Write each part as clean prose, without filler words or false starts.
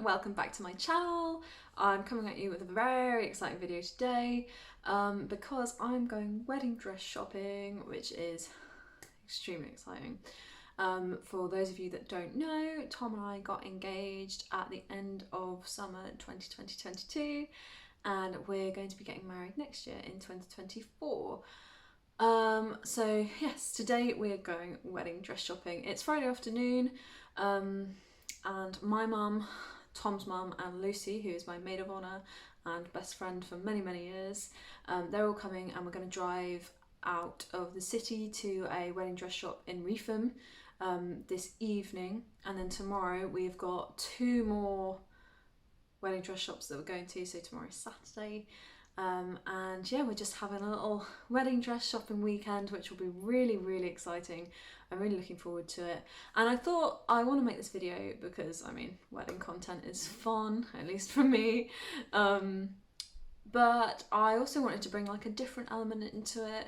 welcome back to my channel. I'm coming at you with a very exciting video today because I'm going wedding dress shopping, which is extremely exciting. For those of you that don't know, Tom and I got engaged at the end of summer 2022 and we're going to be getting married next year in 2024. So yes, today we are going wedding dress shopping. It's Friday afternoon, and my mum, Tom's mum, and Lucy, who is my maid of honour and best friend for many years, they're all coming, and we're going to drive out of the city to a wedding dress shop in Reetham this evening, and then tomorrow we've got 2 more wedding dress shops that we're going to. So tomorrow is Saturday. And yeah, we're just having a little wedding dress shopping weekend, which will be really exciting. I'm really looking forward to it. And I thought I want to make this video because, I mean, wedding content is fun, at least for me. But I also wanted to bring like a different element into it.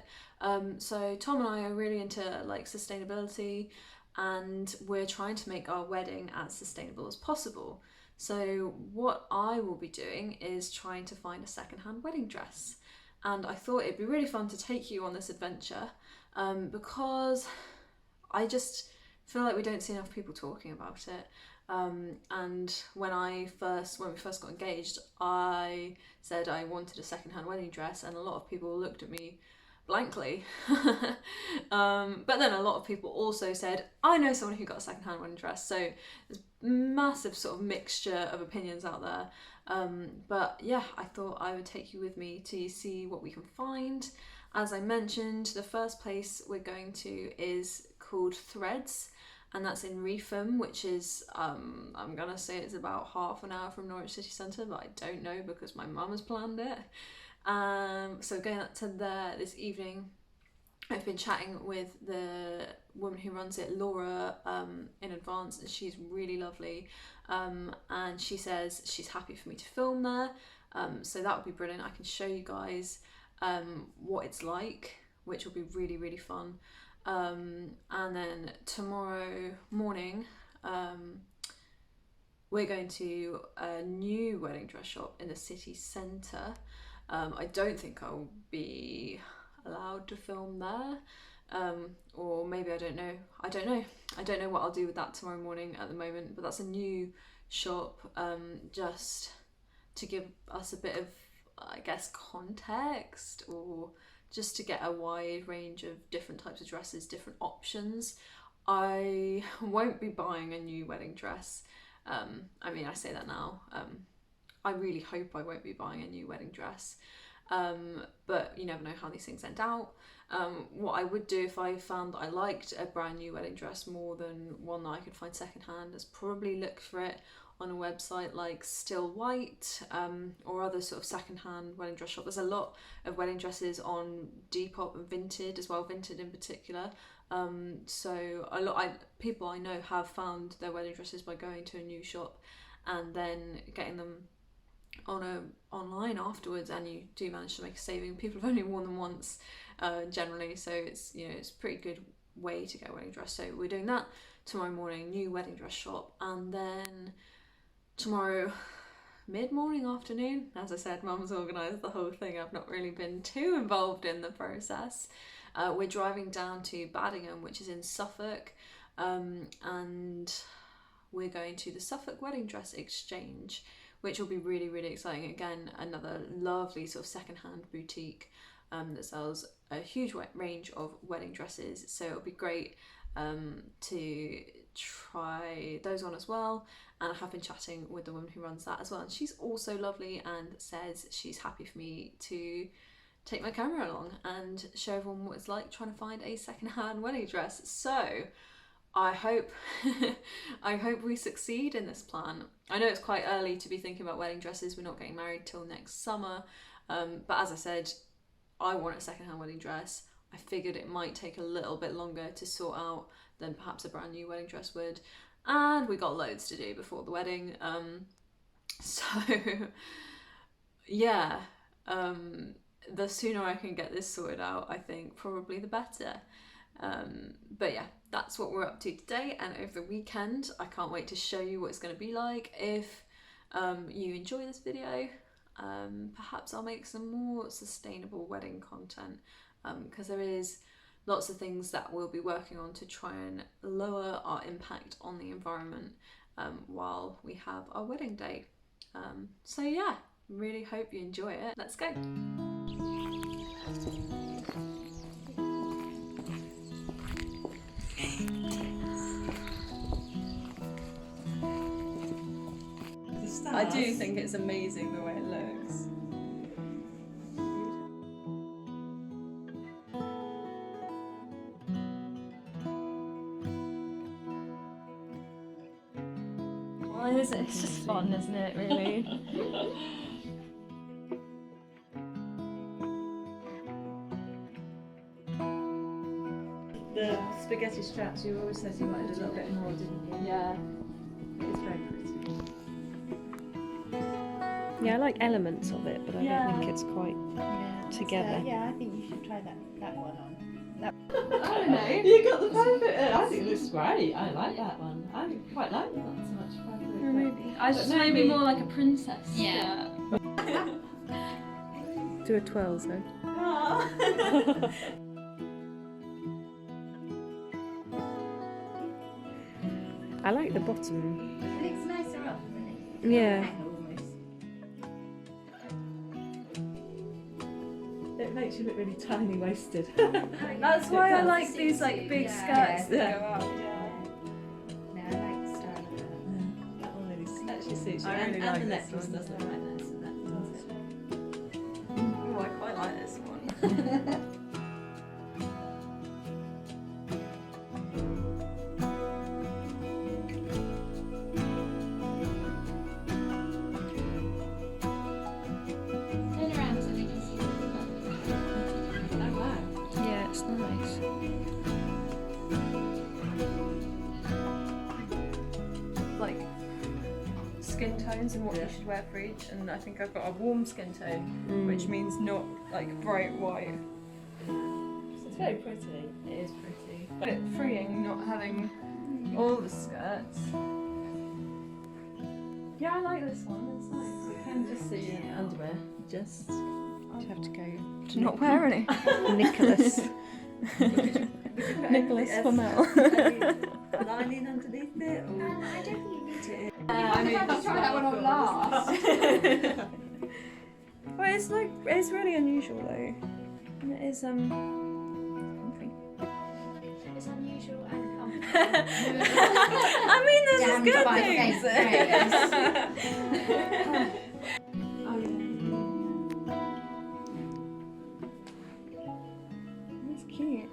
So Tom and I are really into like sustainability, and we're trying to make our wedding as sustainable as possible. So what I will be doing is trying to find a secondhand wedding dress. And I thought it'd be really fun to take you on this adventure because I just feel like we don't see enough people talking about it. And when we first got engaged, I said I wanted a secondhand wedding dress, and a lot of people looked at me blankly. But then a lot of people also said, I know someone who got a secondhand wedding dress. So there's massive sort of mixture of opinions out there. But yeah, I thought I would take you with me to see what we can find. As I mentioned, the first place we're going to is called Threads, and that's in Reetham, which is, I'm gonna say it's about half an hour from Norwich City Centre, but I don't know because my mum has planned it. So going to there this evening. I've been chatting with the woman who runs it, Laura, in advance, and she's really lovely. And she says she's happy for me to film there. So that would be brilliant. I can show you guys what it's like, which will be really fun. And then tomorrow morning, we're going to a new wedding dress shop in the city centre. I don't think I'll be allowed to film there, or maybe I don't know. I don't know what I'll do with that tomorrow morning at the moment, but that's a new shop, just to give us a bit of, I guess, context, or just to get a wide range of different types of dresses, different options. I won't be buying a new wedding dress. I mean, I say that now. I really hope I won't be buying a new wedding dress, but you never know how these things end out. What I would do if I found that I liked a brand new wedding dress more than one that I could find secondhand is probably look for it on a website like Still White, or other sort of secondhand wedding dress shop. There's a lot of wedding dresses on Depop and Vinted as well, Vinted in particular. So a lot people I know have found their wedding dresses by going to a new shop and then getting them online afterwards, and you do manage to make a saving. People have only worn them once generally, so it's, you know, it's a pretty good way to get a wedding dress. So we're doing that tomorrow morning, new wedding dress shop, and then tomorrow mid-morning, afternoon, as I said, Mum's organised the whole thing. I've not really been too involved in the process. We're driving down to Baddingham, which is in Suffolk, and we're going to the Suffolk Wedding Dress Exchange, which will be really exciting. Again, another lovely sort of secondhand boutique that sells a huge range of wedding dresses. So it'll be great to try those on as well. And I have been chatting with the woman who runs that as well, and she's also lovely and says she's happy for me to take my camera along and show everyone what it's like trying to find a secondhand wedding dress. So I hope we succeed in this plan. I know it's quite early to be thinking about wedding dresses. We're not getting married till next summer, but as I said, I want a secondhand wedding dress. I figured it might take a little bit longer to sort out than perhaps a brand new wedding dress would, and we got loads to do before the wedding. So yeah, the sooner I can get this sorted out, I think probably the better. But yeah, that's what we're up to today and over the weekend. I can't wait to show you what it's going to be like. If you enjoy this video. Perhaps I'll make some more sustainable wedding content, because there is lots of things that we'll be working on to try and lower our impact on the environment while we have our wedding day. So yeah, really hope you enjoy it. Let's go. I do think it's amazing the way it looks. Why is it? It's just fun, isn't it, really? The spaghetti straps, you always said you wanted a little bit more, didn't you? Yeah. It's very pretty. Yeah, I like elements of it, but I don't think it's quite together. Yeah, I think you should try that one on. I don't know. You got the perfect. I think it looks great. I like that one. I quite like that so much fabric. Maybe. I just maybe more like a princess. Yeah. Do a twirls though. Oh. I like the bottom. It looks nicer up, doesn't it? Yeah. Almost. It makes you look really tiny waisted. That's why I like these like big skirts that Yeah. go out. No, I like the style of that. That one really actually suits you. I really and like the this necklace one. does look quite nice in that. Oh, I quite like this one. Turn around so they can see the Oh wow. Yeah, it's nice. Like skin tones and what you should wear for each, and I think I've got a warm skin tone, which means not like bright white. It's very pretty. It is pretty. A bit freeing not having all the skirts. Yeah, I like this one. It's nice. You can just see your underwear. Just. You have to go To not wear any. Nicholas. Nicholas Flamel. Lining underneath it. Or... I don't think you need to. I mean, I'll try that one on last. Well, it's really unusual though. And it is comfy. It's unusual and comfy. I mean, there's Damned good by things. fate, That's cute.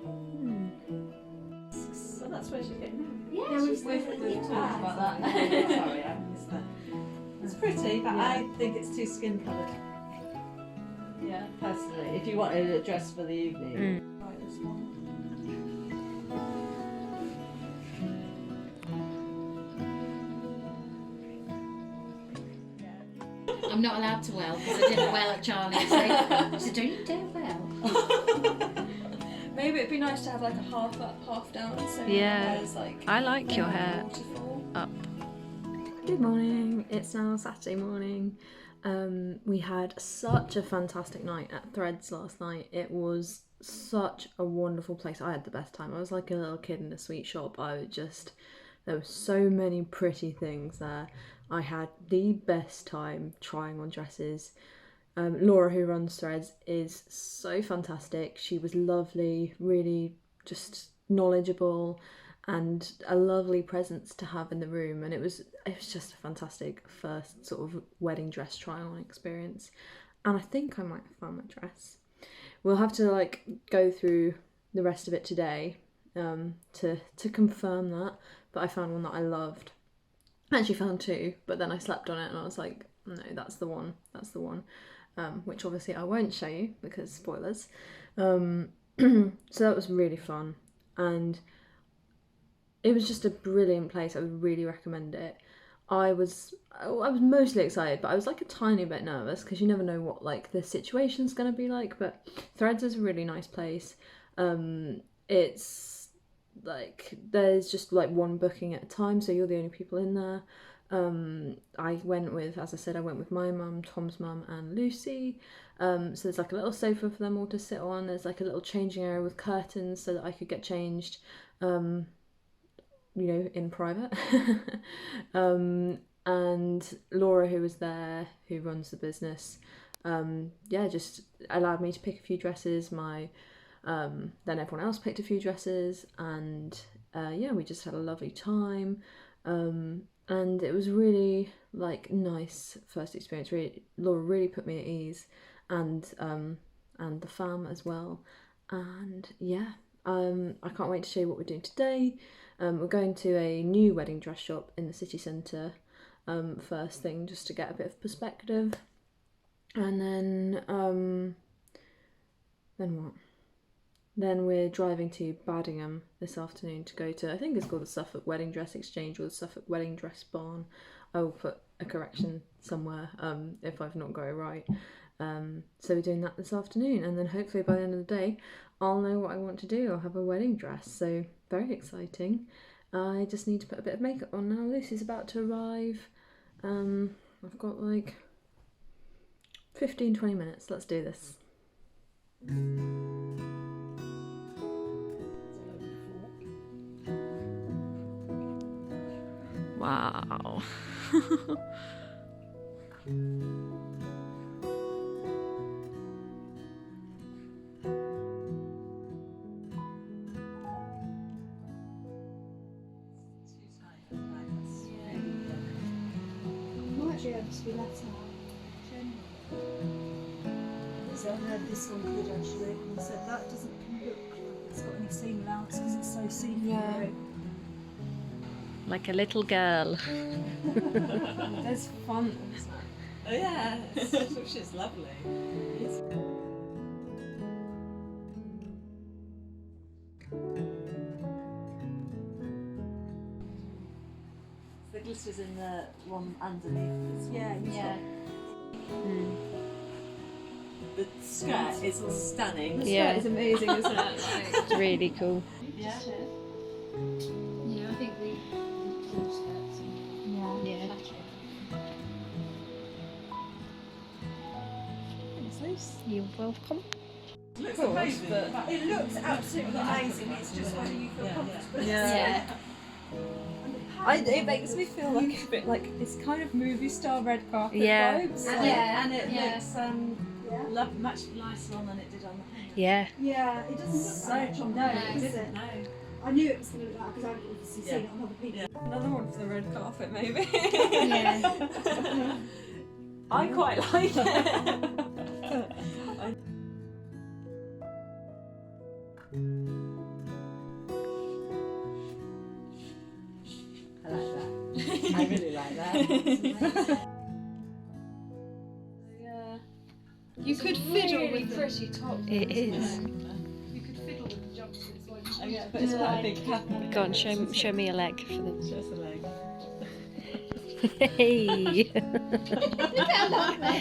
So that's where she's getting now. Yeah, she's We've talked about that. Sorry, I missed that. It's pretty, but I think it's too skin coloured. Yeah, personally. If you wanted a dress for the evening, try this one. I'm not allowed to well because I didn't well at Charlie's. So don't you dare well. Maybe it'd be nice to have like a half up, half down. So Yeah. there's like I like your hair waterfall. up. Good morning. It's now Saturday morning. We had such a fantastic night at Threads last night. It was such a wonderful place. I had the best time. I was like a little kid in a sweet shop. There were so many pretty things there. I had the best time trying on dresses. Laura, who runs Threads, is so fantastic. She was lovely, really just knowledgeable, and a lovely presence to have in the room. And it was just a fantastic first sort of wedding dress try on experience. And I think I might have found my dress. We'll have to like go through the rest of it today to confirm that. But I found one that I loved. I actually found two, but then I slept on it and I was like, no, that's the one. That's the one. Which obviously I won't show you because spoilers. So that was really fun, and it was just a brilliant place. I would really recommend it. I was mostly excited, but I was like a tiny bit nervous because you never know what like the situation's gonna be like. But Threads is a really nice place. It's like there's just like one booking at a time, so you're the only people in there. I went with, as I said, I went with my mum, Tom's mum and Lucy. So there's like a little sofa for them all to sit on. There's like a little changing area with curtains so that I could get changed, you know, in private. And Laura, who was there, who runs the business, yeah, just allowed me to pick a few dresses. Then everyone else picked a few dresses, and yeah, we just had a lovely time. And it was really like nice first experience. Really, Laura really put me at ease, and the fam as well. And yeah, I can't wait to show you what we're doing today. We're going to a new wedding dress shop in the city centre first thing, just to get a bit of perspective, and then what? Then we're driving to Baddingham this afternoon to go to, I think it's called the Suffolk Wedding Dress Exchange or the Suffolk Wedding Dress Barn. I will put a correction somewhere if I've not got it right. So we're doing that this afternoon, and then hopefully by the end of the day I'll know what I want to do. I'll have a wedding dress, so very exciting. I just need to put a bit of makeup on now. Lucy's about to arrive. I've got like 15-20 minutes. Let's do this. Wow. Might be able to be let out. So I heard this one could actually, and said that doesn't look like it's got any seam allowance because it's so see-through. Yeah. Like a little girl. There's fun. Oh yeah, which is lovely. The glitter's in the one underneath as well. Yeah. The skirt is stunning. The Yeah. skirt is amazing, isn't it? Like, It's really cool. Yeah. Yeah, I think the full skirts and Yeah. You're welcome. It looks amazing. But It looks absolutely amazing. It's just whether you feel comfortable. Yeah. It makes me feel like a bit like it's kind of movie star red carpet Yeah. vibes. and it Yeah. looks much nicer on than it did on the hand. Yeah. Yeah, it doesn't look So that much on no, the it does didn't. it? No. I knew it was going to look like because I've obviously Yeah. seen it on other people. Yeah. another one for the red carpet, maybe. Yeah. I quite like it. I like that. I really like that. Yeah. You could fiddle with them. pretty top. It is. You could fiddle with the jumpsuits. Like Oh, yeah, but it's quite a big pattern. Go on, show me a leg for them. Show us a leg. Hey.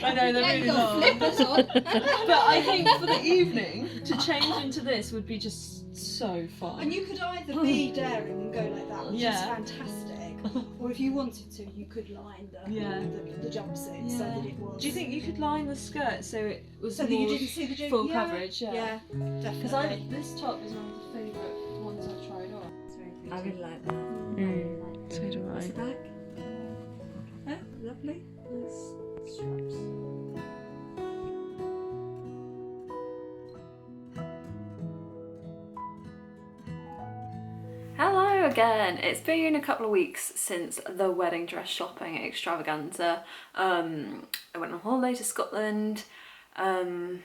I know, they're really long. Flippers on. But I think for the evening, to change into this would be just so fun. And you could either be daring and go like that, which is Yeah. fantastic, or if you wanted to, you could line the jumpsuit so that it was. Do you think you could line the skirt so it was so that more you didn't see the full yeah, coverage? Yeah, Because definitely. this top is one of the favourite ones I've tried on. It's very pretty. I really like that. So do What's I. the back? Oh, lovely. Nice straps. Hello again. It's been a couple of weeks since the wedding dress shopping extravaganza. I went on holiday to Scotland, and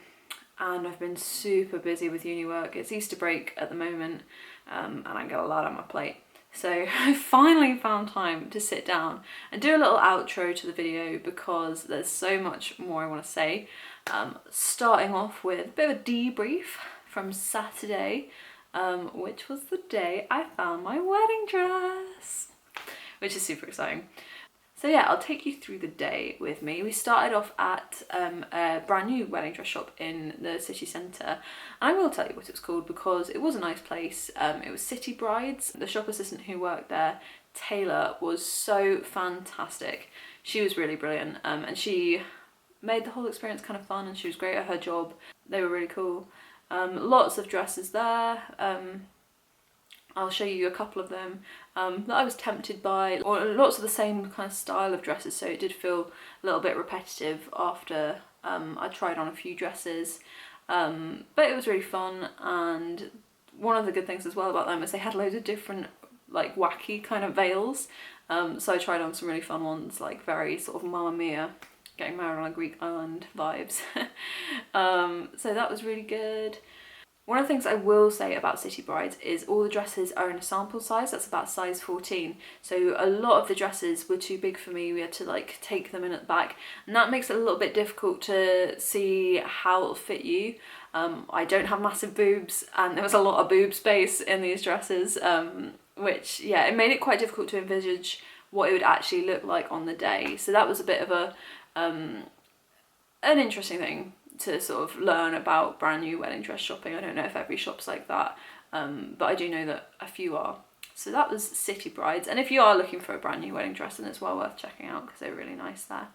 I've been super busy with uni work. It's Easter break at the moment, and I got a lot on my plate. So I finally found time to sit down and do a little outro to the video because there's so much more I want to say. Starting off with a bit of a debrief from Saturday, which was the day I found my wedding dress, which is super exciting. So yeah, I'll take you through the day with me. We started off at a brand new wedding dress shop in the city centre. And I will tell you what it was called because it was a nice place. It was City Brides. The shop assistant who worked there, tailor was so fantastic. She was really brilliant, and she made the whole experience kind of fun, and she was great at her job. They were really cool. Lots of dresses there. I'll show you a couple of them that I was tempted by, or lots of the same kind of style of dresses, so it did feel a little bit repetitive after I tried on a few dresses, but it was really fun. And one of the good things as well about them is they had loads of different like wacky kind of veils, so I tried on some really fun ones, like very sort of Mamma Mia, getting married on a Greek island vibes. So that was really good. One of the things I will say about City Brides is all the dresses are in a sample size, that's about size 14. So a lot of the dresses were too big for me, we had to like take them in at the back, and that makes it a little bit difficult to see how it'll fit you. I don't have massive boobs, and there was a lot of boob space in these dresses, which, yeah, it made it quite difficult to envisage what it would actually look like on the day. So that was a bit of a an interesting thing to sort of learn about brand new wedding dress shopping. I don't know if every shop's like that, but I do know that a few are. So that was City Brides, and if you are looking for a brand new wedding dress, then it's well worth checking out because they're really nice there.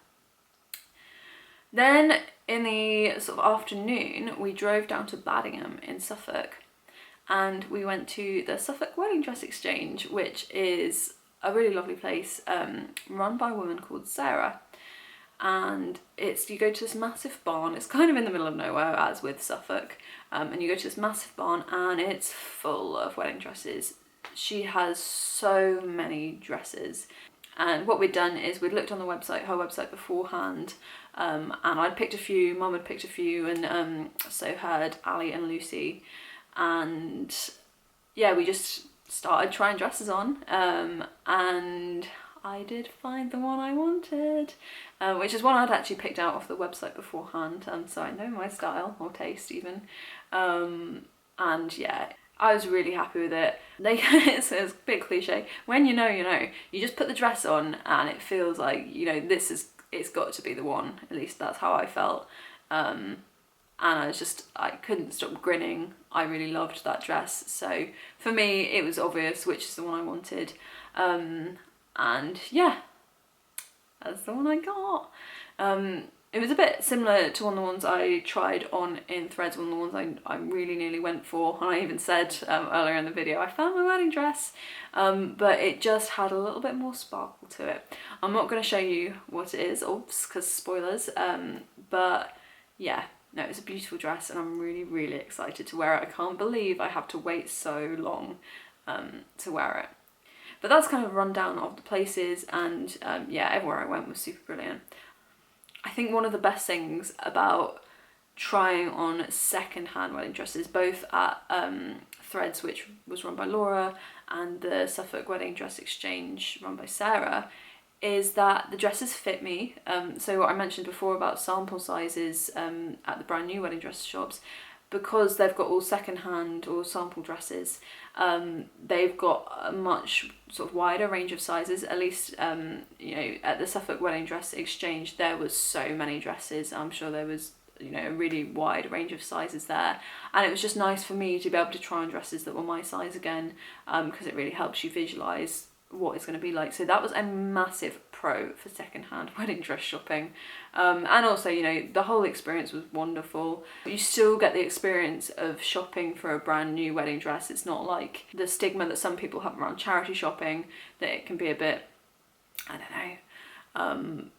Then in the sort of afternoon, we drove down to Baddingham in Suffolk, and we went to the Suffolk Wedding Dress Exchange, which is a really lovely place run by a woman called Sarah. And you go to this massive barn, it's kind of in the middle of nowhere as with Suffolk, and you go to this massive barn and it's full of wedding dresses. She has so many dresses, and what we'd done is we'd looked on the website, her website beforehand, and I'd picked a few, Mum had picked a few, and so had Ali and Lucy, and yeah, we just started trying dresses on, and I did find the one I wanted, which is one I'd actually picked out off the website beforehand, so I know my style, or taste even, and yeah, I was really happy with it. It's a bit cliche, when you know, you just put the dress on and it feels like, it's got to be the one, at least that's how I felt, and I couldn't stop grinning. I really loved that dress, so for me it was obvious which is the one I wanted, and yeah, that's the one I got. It was a bit similar to one of the ones I tried on in Threads, one of the ones I really nearly went for, and I even said earlier in the video, I found my wedding dress, but it just had a little bit more sparkle to it. I'm not going to show you what it is, oops, because spoilers, but yeah, no, it's a beautiful dress and I'm really, really excited to wear it. I can't believe I have to wait so long to wear it. But that's kind of a rundown of the places, and yeah, everywhere I went was super brilliant. I think one of the best things about trying on second-hand wedding dresses, both at Threads, which was run by Laura, and the Suffolk Wedding Dress Exchange run by Sarah, is that the dresses fit me. So what I mentioned before about sample sizes at the brand new wedding dress shops, because they've got all second-hand or sample dresses, they've got a much sort of wider range of sizes. At least at the Suffolk Wedding Dress Exchange there was so many dresses. I'm sure there was a really wide range of sizes there, and it was just nice for me to be able to try on dresses that were my size again, because it really helps you visualize what it's going to be like. So that was a massive pro for second-hand wedding dress shopping, and also the whole experience was wonderful. You still get the experience of shopping for a brand new wedding dress. It's not like the stigma that some people have around charity shopping, that it can be a bit, I don't know,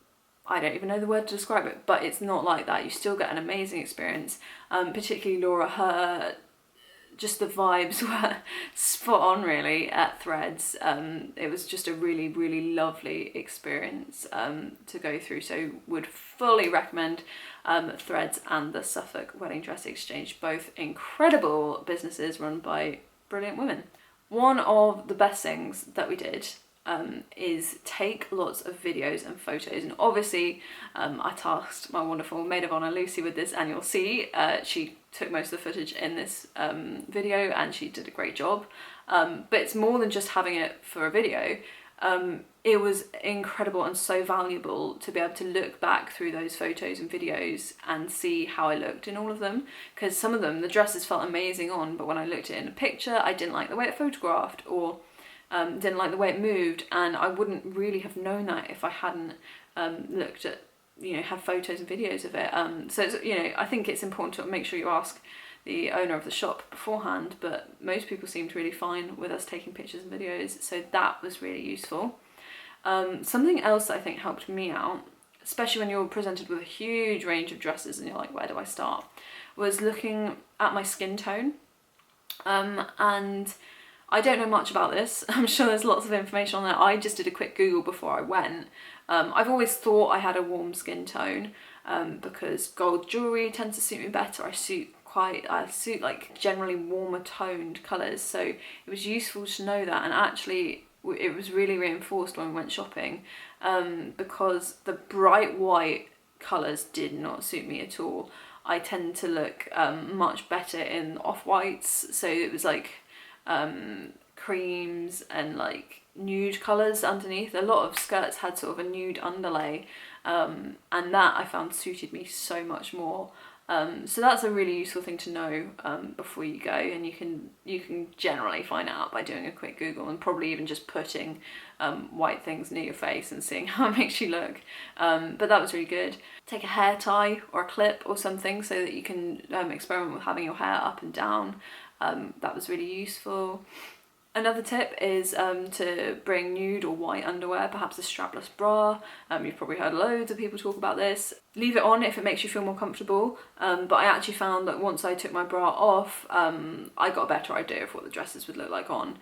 I don't even know the word to describe it, but it's not like that. You still get an amazing experience, particularly Laura, just the vibes were spot on really at Threads. It was just a really, really lovely experience to go through, so would fully recommend Threads and the Suffolk Wedding Dress Exchange, both incredible businesses run by brilliant women. One of the best things that we did is take lots of videos and photos, and obviously I tasked my wonderful maid of honour Lucy with this, and you'll see she took most of the footage in this video and she did a great job, but it's more than just having it for a video. It was incredible and so valuable to be able to look back through those photos and videos and see how I looked in all of them, because some of them the dresses felt amazing on, but when I looked at it in a picture I didn't like the way it photographed, or didn't like the way it moved, and I wouldn't really have known that if I hadn't looked at, have photos and videos of it. So it's, I think it's important to make sure you ask the owner of the shop beforehand, but most people seemed really fine with us taking pictures and videos, so that was really useful. Something else that I think helped me out, especially when you're presented with a huge range of dresses and you're like, where do I start, was looking at my skin tone. And I don't know much about this. I'm sure there's lots of information on there. I just did a quick Google before I went. I've always thought I had a warm skin tone because gold jewellery tends to suit me better. I suit like generally warmer toned colours, so it was useful to know that, and actually it was really reinforced when we went shopping because the bright white colours did not suit me at all. I tend to look much better in off-whites, so it was like creams and like nude colours underneath. A lot of skirts had sort of a nude underlay, and that I found suited me so much more. So that's a really useful thing to know before you go, and you can generally find out by doing a quick Google and probably even just putting white things near your face and seeing how it makes you look. But that was really good. Take a hair tie or a clip or something so that you can experiment with having your hair up and down. That was really useful. Another tip is to bring nude or white underwear, perhaps a strapless bra. You've probably heard loads of people talk about this. Leave it on if it makes you feel more comfortable, but I actually found that once I took my bra off, I got a better idea of what the dresses would look like on.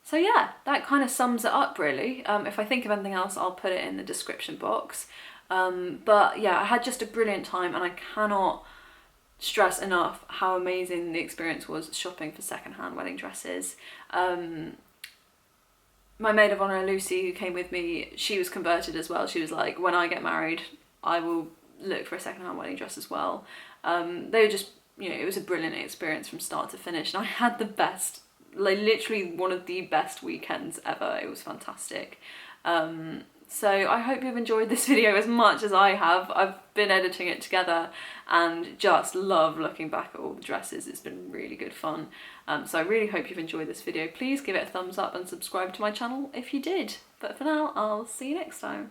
So yeah, that kind of sums it up really. If I think of anything else, I'll put it in the description box. But yeah, I had just a brilliant time, and I cannot stress enough how amazing the experience was shopping for secondhand wedding dresses. My maid of honour, Lucy, who came with me, she was converted as well. She was like, when I get married, I will look for a secondhand wedding dress as well. They were just, it was a brilliant experience from start to finish, and I had the best, like literally one of the best weekends ever. It was fantastic. So I hope you've enjoyed this video as much as I have. I've been editing it together and just love looking back at all the dresses. It's been really good fun. So I really hope you've enjoyed this video. Please give it a thumbs up and subscribe to my channel if you did. But for now, I'll see you next time.